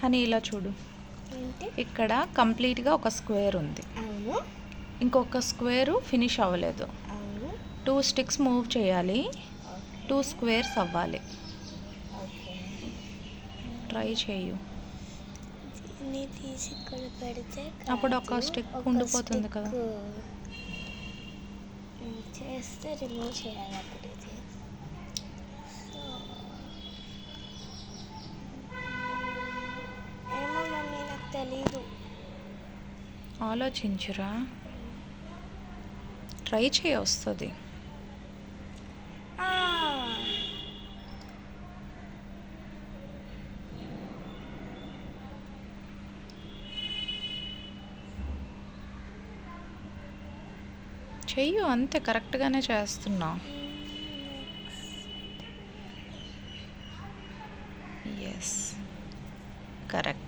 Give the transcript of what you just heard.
Honey ఇలా చూడు, ఏంటి? ఇక్కడ కంప్లీట్గా ఒక స్క్వేర్ ఉంది, అవును. ఇంకొక స్క్వేరు ఫినిష్ అవ్వలేదు. అవును. 2 స్టిక్స్ మూవ్ చేయాలి, ఓకే. 2 స్క్వేర్స్ అవ్వాలి. ఓకే. ట్రై చేయు, దీన్ని తీసి ఇక్కడ పెడితే అప్పుడు ఒక స్టిక్ ఉండిపోతుంది కదా. చేస్తే రిమూవ్ చేయాలి అప్పుడు ఇది. సో ఏమో మమ్మీ, నాకు తెలీదు. ఆలోచించురా, ట్రై చేయి, వస్తుంది. చెయ్యు, అంతే, కరెక్ట్గానే చేస్తున్నావు. Yes, correct.